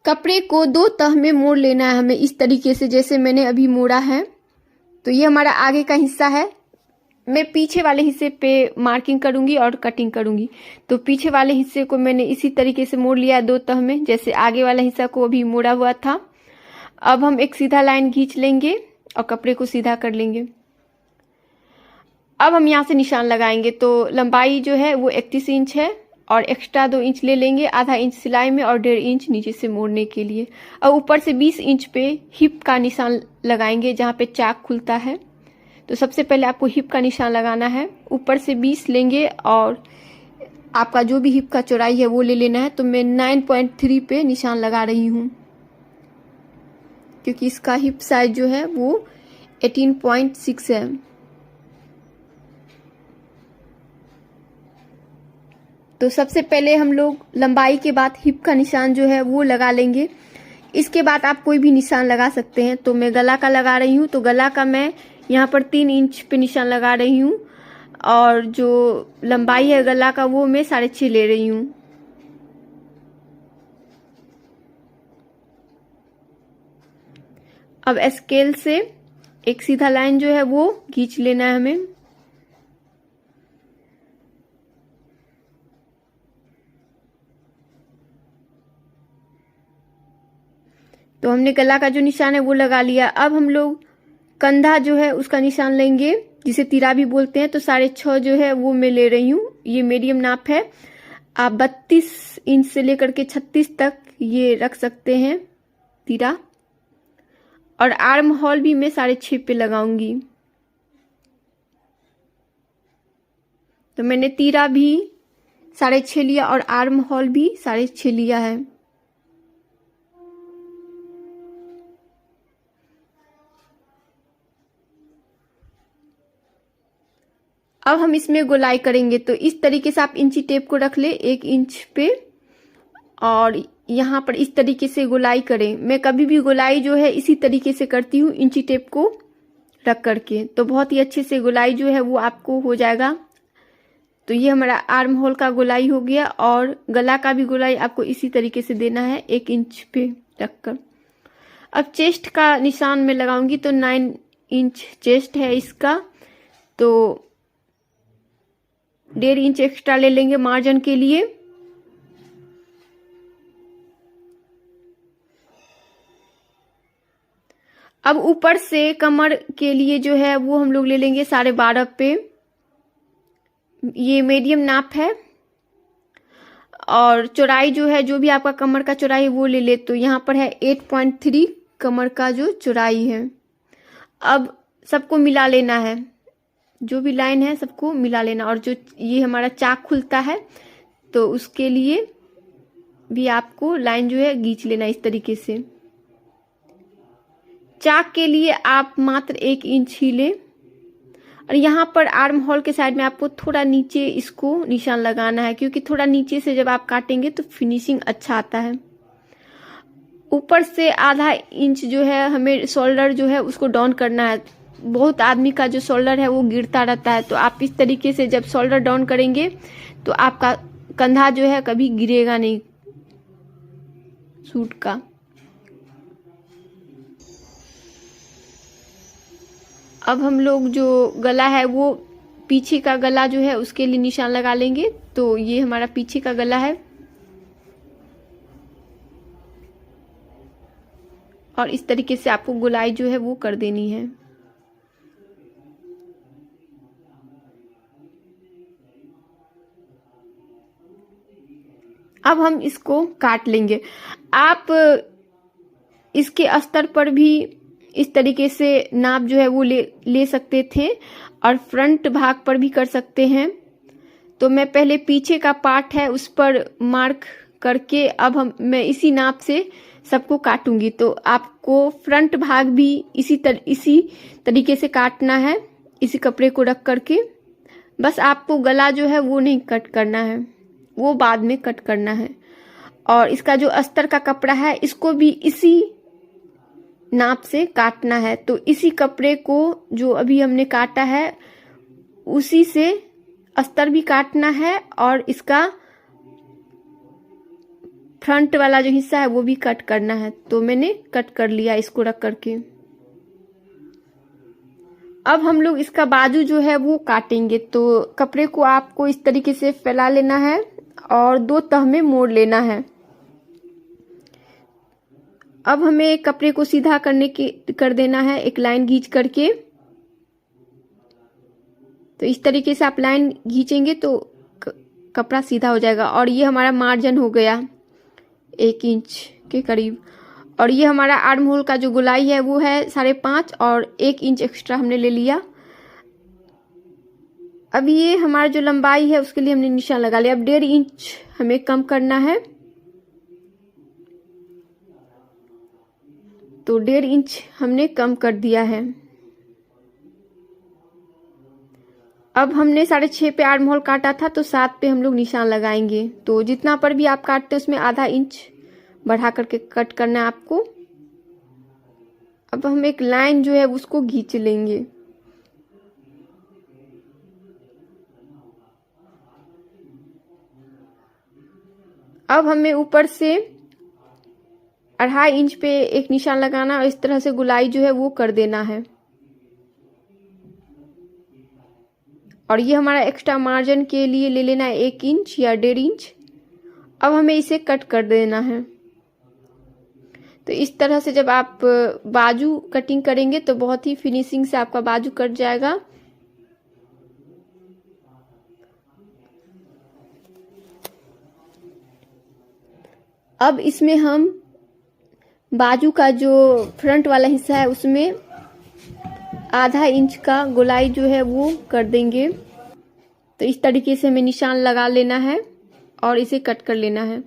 कपड़े को 2 तह में मोड़ लेना है हमें, इस तरीके से जैसे मैंने अभी मोड़ा है। तो ये हमारा आगे का हिस्सा है। मैं पीछे वाले हिस्से पे मार्किंग करूंगी और कटिंग करूंगी। तो पीछे वाले हिस्से को मैंने इसी तरीके से मोड़ लिया 2 तह में, जैसे आगे वाला हिस्सा को अभी मोड़ा हुआ था। अब हम एक सीधा लाइन खींच लेंगे और कपड़े को सीधा कर लेंगे। अब हम यहाँ से निशान लगाएंगे। तो लंबाई जो है वो 31 इंच है और एक्स्ट्रा 2 इंच ले लेंगे, आधा इंच सिलाई में और 1.5 इंच नीचे से मोड़ने के लिए। और ऊपर से 20 इंच पे हिप का निशान लगाएंगे, जहाँ पे चाक खुलता है। तो सबसे पहले आपको हिप का निशान लगाना है। ऊपर से 20 लेंगे और आपका जो भी हिप का चौड़ाई है वो ले लेना है। तो मैं 9.3 पे निशान लगा रही हूँ, क्योंकि इसका हिप साइज जो है वो 18.6 है। तो सबसे पहले हम लोग लंबाई के बाद हिप का निशान जो है वो लगा लेंगे। इसके बाद आप कोई भी निशान लगा सकते हैं। तो मैं गला का लगा रही हूँ। तो गला का मैं यहाँ पर 3 इंच पे निशान लगा रही हूँ और जो लंबाई है गला का वो मैं 6.5 ले रही हूँ। अब स्केल से एक सीधा लाइन जो है वो खींच लेना है हमें। तो हमने गला का जो निशान है वो लगा लिया। अब हम लोग कंधा जो है उसका निशान लेंगे, जिसे तीरा भी बोलते हैं। तो 6.5 जो है वो मैं ले रही हूँ। ये मीडियम नाप है। आप 32 इंच से लेकर के 36 तक ये रख सकते हैं तीरा। और आर्म होल भी मैं 6.5 पे लगाऊंगी। तो मैंने तीरा भी 6.5 लिया और आर्म होल भी 6.5 लिया है। अब हम इसमें गोलाई करेंगे। तो इस तरीके से आप इंची टेप को रख ले 1 इंच पे और यहाँ पर इस तरीके से गोलाई करें। मैं कभी भी गोलाई जो है इसी तरीके से करती हूँ, इंची टेप को रख करके। तो बहुत ही अच्छे से गोलाई जो है वो आपको हो जाएगा। तो ये हमारा आर्म होल का गोलाई हो गया और गला का भी गोलाई आपको इसी तरीके से देना है 1 इंच पे रखकर। अब चेस्ट का निशान मैं लगाऊंगी। तो 9 इंच चेस्ट है इसका। तो 1.5 इंच एक्स्ट्रा ले लेंगे मार्जिन के लिए। अब ऊपर से कमर के लिए जो है वो हम लोग ले लेंगे 12.5 पे। ये मीडियम नाप है। और चौड़ाई जो है, जो भी आपका कमर का चौड़ाई है वो ले ले। तो यहाँ पर है 8.3 कमर का जो चौड़ाई है। अब सबको मिला लेना है, जो भी लाइन है सबको मिला लेना। और जो ये हमारा चाक खुलता है तो उसके लिए भी आपको लाइन जो है खींच लेना इस तरीके से। चाक के लिए आप मात्र 1 इंच ही लें। और यहाँ पर आर्म होल के साइड में आपको थोड़ा नीचे इसको निशान लगाना है, क्योंकि थोड़ा नीचे से जब आप काटेंगे तो फिनिशिंग अच्छा आता है। ऊपर से आधा इंच जो है हमें शोल्डर जो है उसको डाउन करना है। बहुत आदमी का जो शोल्डर है वो गिरता रहता है। तो आप इस तरीके से जब शोल्डर डाउन करेंगे तो आपका कंधा जो है कभी गिरेगा नहीं सूट का। अब हम लोग जो गला है वो पीछे का गला जो है उसके लिए निशान लगा लेंगे। तो ये हमारा पीछे का गला है और इस तरीके से आपको गोलाई जो है वो कर देनी है। अब हम इसको काट लेंगे। आप इसके अस्तर पर भी इस तरीके से नाप जो है वो ले सकते थे और फ्रंट भाग पर भी कर सकते हैं। तो मैं पहले पीछे का पार्ट है उस पर मार्क करके अब मैं इसी नाप से सबको काटूंगी। तो आपको फ्रंट भाग भी इसी तरीके से काटना है, इसी कपड़े को रख करके। बस आपको गला जो है वो नहीं कट करना है, वो बाद में कट करना है। और इसका जो अस्तर का कपड़ा है इसको भी इसी नाप से काटना है। तो इसी कपड़े को जो अभी हमने काटा है उसी से अस्तर भी काटना है और इसका फ्रंट वाला जो हिस्सा है वो भी कट करना है। तो मैंने कट कर लिया इसको रख करके। अब हम लोग इसका बाजू जो है वो काटेंगे। तो कपड़े को आपको इस तरीके से फैला लेना है और 2 तह में मोड़ लेना है। अब हमें कपड़े को सीधा कर देना है एक लाइन खींच करके। तो इस तरीके से आप लाइन खींचेंगे तो कपड़ा सीधा हो जाएगा। और ये हमारा मार्जिन हो गया 1 इंच के करीब। और ये हमारा आर्म होल का जो गोलाई है वो है 5.5 और 1 इंच एक्स्ट्रा हमने ले लिया। अब ये हमारा जो लंबाई है उसके लिए हमने निशान लगा लिया। अब 1.5 इंच हमें कम करना है। तो 1.5 इंच हमने कम कर दिया है। अब हमने 6.5 पे आर्म होल काटा था तो 7 पे हम लोग निशान लगाएंगे। तो जितना पर भी आप काटते हैं उसमें आधा इंच बढ़ा करके कट करना है आपको। अब हम एक लाइन जो है उसको खींच लेंगे। अब हमें ऊपर से 2.5 इंच पे एक निशान लगाना और इस तरह से गुलाई जो है वो कर देना है। और ये हमारा एक्स्ट्रा मार्जिन के लिए ले लेना है 1 इंच या 1.5 इंच। अब हमें इसे कट कर देना है। तो इस तरह से जब आप बाजू कटिंग करेंगे तो बहुत ही फिनिशिंग से आपका बाजू कट जाएगा। अब इसमें हम बाजू का जो फ्रंट वाला हिस्सा है उसमें आधा इंच का गोलाई जो है वो कर देंगे। तो इस तरीके से हमें निशान लगा लेना है और इसे कट कर लेना है।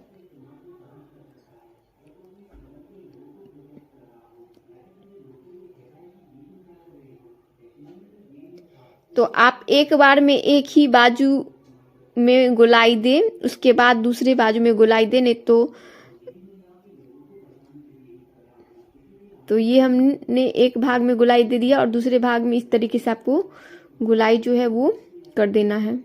तो आप एक बार में एक ही बाजू में गोलाई दें, उसके बाद दूसरे बाजू में गोलाई दें, नहीं तो ये हमने एक भाग में गोलाई दे दिया और दूसरे भाग में इस तरीके से आपको गोलाई जो है वो कर देना है।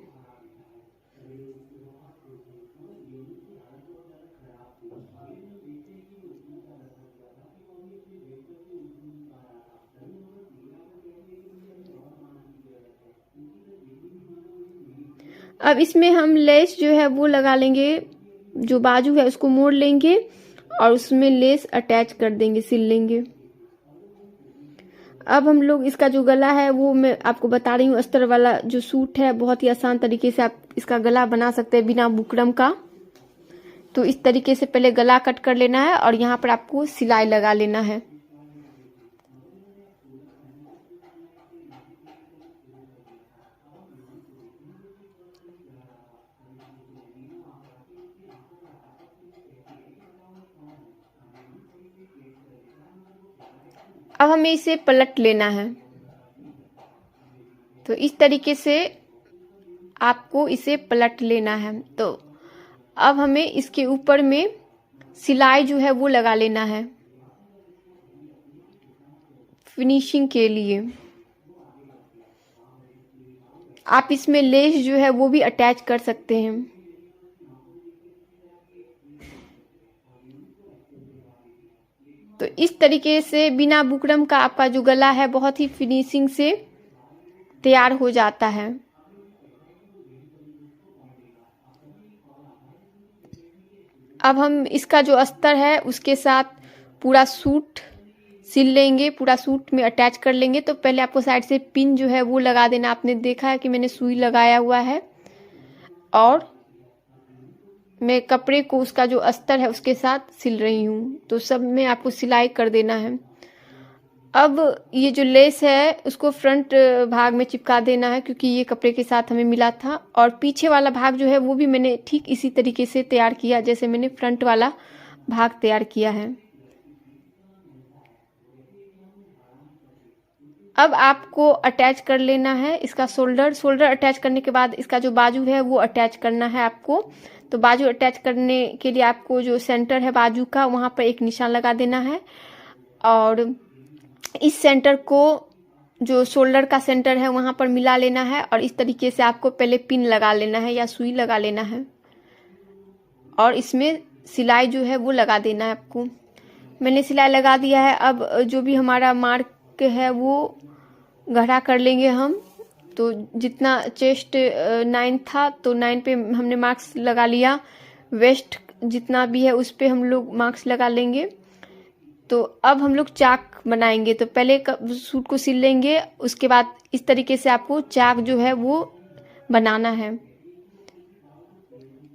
अब इसमें हम लेस जो है वो लगा लेंगे। जो बाजू है उसको मोड़ लेंगे और उसमें लेस अटैच कर देंगे, सिल लेंगे। अब हम लोग इसका जो गला है वो मैं आपको बता रही हूँ। अस्तर वाला जो सूट है बहुत ही आसान तरीके से आप इसका गला बना सकते हैं बिना बुकरम का। तो इस तरीके से पहले गला कट कर लेना है और यहाँ पर आपको सिलाई लगा लेना है। अब हमें इसे पलट लेना है। तो इस तरीके से आपको इसे पलट लेना है। तो अब हमें इसके ऊपर में सिलाई जो है वो लगा लेना है फिनिशिंग के लिए। आप इसमें लेस जो है वो भी अटैच कर सकते हैं। तो इस तरीके से बिना बुकरम का आपका जो गला है बहुत ही फिनिशिंग से तैयार हो जाता है। अब हम इसका जो अस्तर है उसके साथ पूरा सूट सिल लेंगे, पूरा सूट में अटैच कर लेंगे। तो पहले आपको साइड से पिन जो है वो लगा देना। आपने देखा है कि मैंने सुई लगाया हुआ है और मैं कपड़े को उसका जो अस्तर है उसके साथ सिल रही हूँ। तो सब में आपको सिलाई कर देना है। अब ये जो लेस है उसको फ्रंट भाग में चिपका देना है क्योंकि ये कपड़े के साथ हमें मिला था। और पीछे वाला भाग जो है वो भी मैंने ठीक इसी तरीके से तैयार किया जैसे मैंने फ्रंट वाला भाग तैयार किया है। अब आपको अटैच कर लेना है इसका शोल्डर अटैच करने के बाद इसका जो बाजू है वो अटैच करना है आपको। तो बाजू अटैच करने के लिए आपको जो सेंटर है बाजू का वहाँ पर एक निशान लगा देना है और इस सेंटर को जो शोल्डर का सेंटर है वहाँ पर मिला लेना है और इस तरीके से आपको पहले पिन लगा लेना है या सुई लगा लेना है और इसमें सिलाई जो है वो लगा देना है आपको। मैंने सिलाई लगा दिया है। अब जो भी हमारा मार्क है वो गढ़ा कर लेंगे हम। तो जितना चेस्ट 9 था तो 9 पे हमने मार्क्स लगा लिया। वेस्ट जितना भी है उस पे हम लोग मार्क्स लगा लेंगे। तो अब हम लोग चाक बनाएंगे। तो पहले सूट को सिल लेंगे, उसके बाद इस तरीके से आपको चाक जो है वो बनाना है।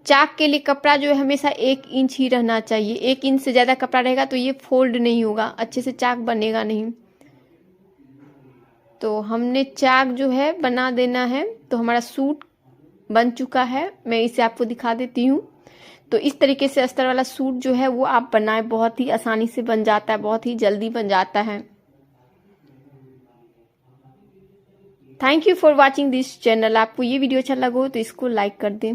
चाक के लिए कपड़ा जो है हमेशा 1 इंच ही रहना चाहिए। 1 इंच से ज़्यादा कपड़ा रहेगा तो ये फोल्ड नहीं होगा, अच्छे से चाक बनेगा नहीं। तो हमने चाक जो है बना देना है। तो हमारा सूट बन चुका है, मैं इसे आपको दिखा देती हूँ। तो इस तरीके से अस्तर वाला सूट जो है वो आप बनाएं, बहुत ही आसानी से बन जाता है, बहुत ही जल्दी बन जाता है। Thank you for watching this channel. आपको ये वीडियो अच्छा लगा हो तो इसको लाइक कर दें।